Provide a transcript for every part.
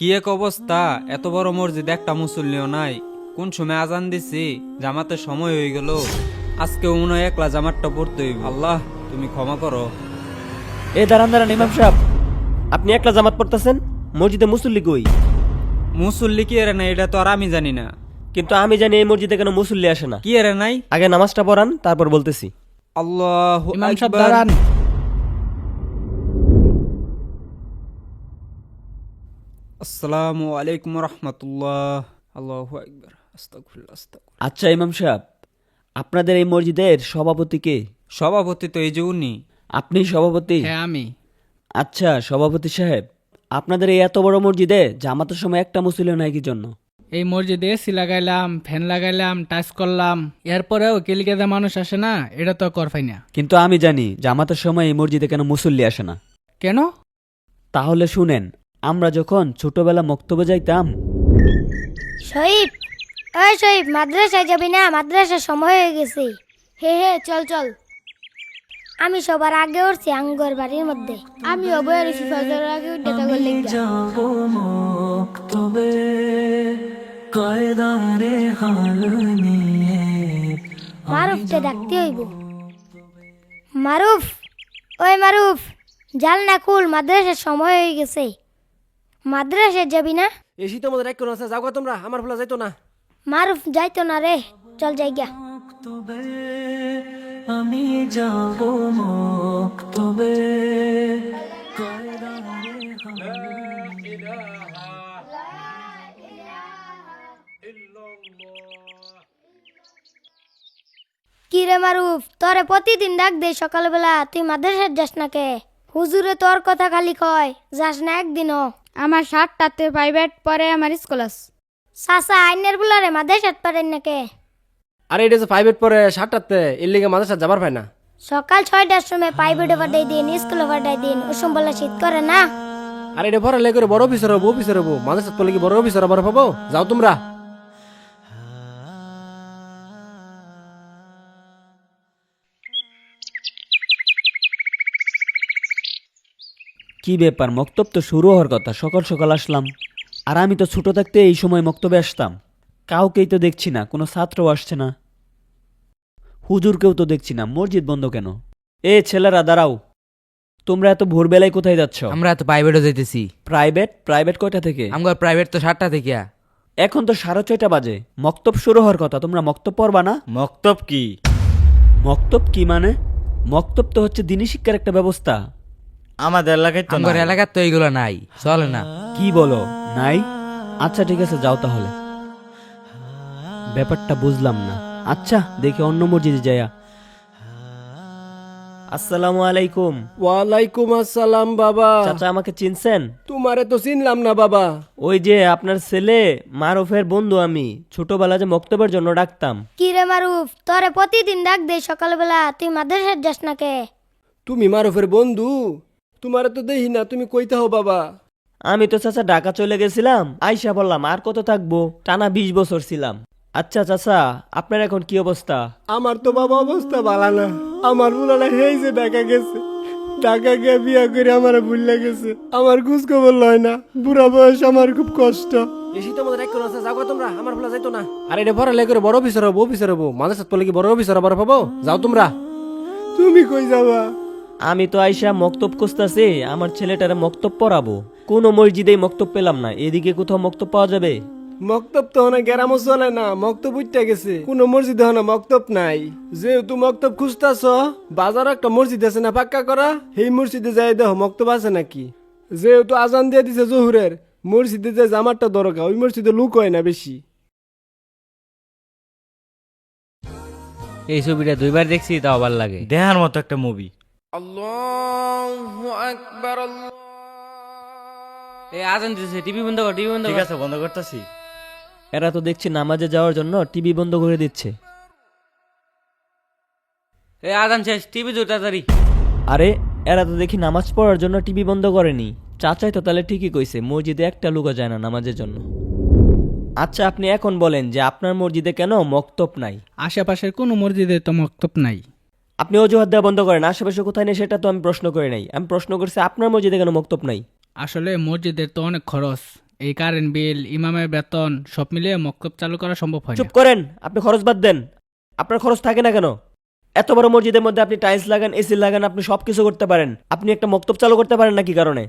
কি এক অবস্থা, এত বড় মসজিদ একটা মুসল্লিও নাই। কোন সময় আজান দিছি, জামাতের সময় হয়ে গেল। আজকে মনে হয় একলা জামাতটা পড়তে হইব। আল্লাহ তুমি ক্ষমা করো। এ দাঁড়ান দাঁড়ান ইমাম সাহেব, আপনি একলা জামাত পড়তেছেন, মসজিদে মুসল্লি কই? মুসল্লি কি এরে নাই এটা তো আর আমি জানি না। কিন্তু আমি জানি এই মসজিদে কেন মুসল্লি আসে না। কি এরে নাই? আগে নামাজটা পড়ান, তারপর বলতেছি। আল্লাহ ইমাম সাহেব দাঁড়ান। আসসালামু আলাইকুম রহমতুল্লাহ। আল্লাহু আকবার। আস্তাগফিরুল্লাহ আস্তাগফিরুল্লাহ। আচ্ছা ইমাম সাহেব, আপনাদের এই মসজিদের সভাপতি কে? সভাপতি তো এই যে উনি। আপনি সভাপতি? হ্যাঁ আমি। আচ্ছা সভাপতি সাহেব, আপনাদের এই এত বড় মসজিদে জামাতের সময় একটা মুসল্লি নাই কি জন্য? এই মসজিদে এসি লাগাইলাম, ফ্যান লাগাইলাম, টাচ করলাম, এরপরেও কেলিকেদা মানুষ আসে না, এটা তো করফাই না। কিন্তু আমি জানি জামাতের সময় এই মসজিদে কেন মুসল্লি আসে না। কেন? তাহলে শুনেন, আমরা যখন ছোটবেলা মক্তবে যাইতাম। শহীদ, ওই শহীদ, মাদ্রাসায় যাবি না? মাদ্রাসার সময় হয়ে গেছে। হে হে, চল চল। আমি সবার আগে উঠছি আঙ্গর বাড়ির মধ্যে। আমি অবয়ের ফজর আগে উঠে তো গেলে মারুফকে ডাকতে হইব। মারুফ, ওই মারুফ, জাল না খুল, মাদ্রাসার সময় হয়ে গেছে। মাদ্রাসায় যাবি না? এসি তো আমাদের এক কোন আছে, যাও তোমরা, আমার ভোলা যাইতো না। মারুফ যাইতো না রে, চল যাই গা। আমি যাব মক্তবে। কি রে মারুফ, তোরে প্রতিদিন ডাক দে সকালবেলা, তুই মাদ্রাসায় যাস না কে? হুজুরে তোর কথা খালি কয়, যাস না একদিনও। আমার 7টাতে প্রাইভেট পরে আমার স্কুল আছে। সাসা আইনের বুলারে মাদ্রাসাত পারেন না কে? আরে এটা যে প্রাইভেট পরে 7টাতে, এর লিগে মাদ্রাসা যাবার পায় না। সকাল 6টার সময় প্রাইভেটে পাঠাই দিন, স্কুলে পাঠাই দিন, ওসম বলে শীত করে না। আরে এটা পরে লেগে বড় অফিসার হবো, মাদ্রাসা পড়লে কি বড় অফিসার আবার পাবো? যাও তোমরা। কি ব্যাপার, মক্তব তো শুরু হওয়ার কথা, সকাল সকাল আসলাম। আর আমি তো ছোট থাকতে এই সময় মক্তবে আসতাম। কাউকেই তো দেখছি না, কোনো ছাত্রও আসছে না, হুজুরকেও তো দেখছি না। মসজিদ বন্ধ কেন? এ ছেলেরা দাঁড়াও, তোমরা এত ভোরবেলায় কোথায় যাচ্ছ? আমরা তো প্রাইভেটও যাইতেছি। প্রাইভেট? প্রাইভেট কয়টা থেকে? আমার প্রাইভেট তো 7টা থেকে। এখন তো 6:30 বাজে, মক্তব শুরু হওয়ার কথা, তোমরা মক্তব পড়বা না? মক্তব কি? মক্তব কি মানে? মক্তব তো হচ্ছে দিনী শিক্ষার একটা ব্যবস্থা। আমাদের এলাকায় তো আমার এলাকার তো এইগুলো নাই, চলে না। কি বলো, নাই? আচ্ছা ঠিক আছে, যাও তাহলে। ব্যাপারটা বুঝলাম না। আচ্ছা দেখি অন্য মসজিদে যাইয়া। আসসালামু আলাইকুম। ওয়ালাইকুম আসসালাম বাবা। চাচা আমাকে চিনছেন? তোমারে তো চিনলাম না বাবা। ওই যে আপনার ছেলে মারুফের বন্ধু, আমি ছোটবেলা যে মক্তবের জন্য ডাকতাম। কি রে মারুফ, তোরে প্রতিদিন ডাক দে সকালবেলা, তুই মাদ্রাসায় যাস না কে? তুমি মারুফের বন্ধু? তোমারে তো দেখি না, তুমি কইতে হো বাবা। আমি তো চাচা ঢাকা চলে গেছিলাম, আইসা বললাম আর কত থাকবো, টানা 20 বছর ছিলাম। আচ্ছা চাচা, আপনার এখন কি অবস্থা? আমার তো বাবা অবস্থা ভালো না। আমার বুলানা হেই যে ঢাকা গেছে, ঢাকা গিয়ে বিয়া করে আমার ভুললে গেছে। আমার খোঁজ খবর লয় না, বুড়া বয়স, আমার খুব কষ্ট। এসি তো আমাদের এক কোন আছে, যাও তোমরা, আমার ভোলা যাইতো না। আর এটা পরে লেগে বড় অফিসার হবো, মাদ্রাসা পড়লে কি বড় অফিসার আবার পাবো? যাও তোমরা। তুমি কই যাবা? আমি তো আইসা মক্তব খুঁজতাছি, আমার ছেলেটারে মক্তব পড়াবো। কোন মসজিদেই মক্তব পেলাম না, এদিকে কোথাও মক্তব পাওয়া যাবে? মক্তব তো হনা গ্রামও চলে না, মক্তব উঠতে গেছে। কোন মসজিদে হনা মক্তব নাই। যেহেতু মক্তব খুঁজতাছ, বাজারে একটা মসজিদ আছে না পাক্কা করা, সেই মসজিদে যাই দেখো মক্তব আছে নাকি। যেহেতু আজান দিয়ে দিছে জহুরের, মসজিদে যে জামারটা দরকার, ওই মসজিদে লুক হয় না বেশি। এই ছবিটা 2বার দেখছি, তাও ভালো লাগে। দেখার মতো একটা মুভি। এই আজান দিতেছে, টিভি বন্ধ কর, টিভি বন্ধ কর। ঠিক আছে, বন্ধ করতেছি। এরা তো দেখছি নামাজে যাওয়ার জন্য টিভি বন্ধ করে দিচ্ছে। এই আজান শেষ, টিভি জোর তাড়াতাড়ি। আরে এরা তো দেখি নামাজ পড়ার জন্য টিভি বন্ধ করেনি। চাচাই তো তাহলে ঠিকই কইছে, মসজিদে একটা লুকা যায় না নামাজের জন্য। আচ্ছা আপনি এখন বলেন যে আপনার মসজিদে কেন মক্তব নাই? আশেপাশের কোনো মসজিদে তো মক্তব নাই। আপনি অজুহাত দেওয়া বন্ধ করেন, আশেপাশে কোথায় নেই সেটা তো আমি প্রশ্ন করে নাই। আমি প্রশ্ন করছি আপনার মসজিদে কেন মক্তব নাই। আসলে মসজিদের তো অনেক খরচ, এই কারেন্ট বিল ইমামের বেতন সব মিলিয়ে মক্তব চালু করা সম্ভব হয় না। চুপ করেন, আপনি খরচ বাদ দেন। আপনার খরচ থাকে না কেন? এত বড় মসজিদের মধ্যে আপনি টাইলস লাগান, এসি লাগান, আপনি সব কিছু করতে পারেন। আপনি একটা মক্তব চালু করতে পারেন না কি কারণে?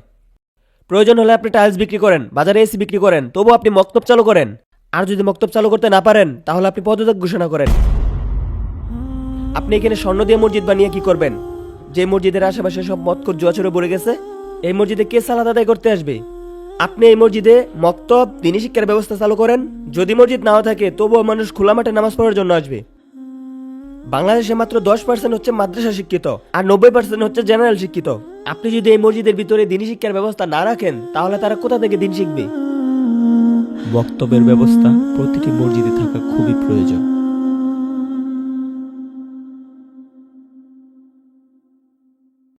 প্রয়োজন হলে আপনি টাইলস বিক্রি করেন, বাজারে এসি বিক্রি করেন, তবু আপনি মক্তব চালু করেন। আর যদি মক্তব চালু করতে না পারেন তাহলে আপনি পদত্যাগ ঘোষণা করেন। আপনি এখানে স্বর্ণ দিয়ে মসজিদ বানিয়ে কি করবেন? যে মসজিদের আশেপাশে সব মদখোর জুয়াচুরে ভরে গেছে, এই মসজিদে কে সালাত আদায় করতে আসবে? আপনি এই মসজিদে মক্তব দিনী শিক্ষার ব্যবস্থা চালু করেন। যদি মসজিদ নাও থাকে তবুও মানুষ খোলা মাঠে নামাজ পড়ার জন্য আসবে। বাংলাদেশে মাত্র 10% হচ্ছে মাদ্রাসা শিক্ষিত, আর 90% হচ্ছে জেনারেল শিক্ষিত। আপনি যদি এই মসজিদের ভিতরে দিনী শিক্ষার ব্যবস্থা না রাখেন তাহলে তারা কোথা থেকে দিন শিখবে? বক্তব্যের ব্যবস্থা প্রতিটি মসজিদে থাকা খুবই প্রয়োজন।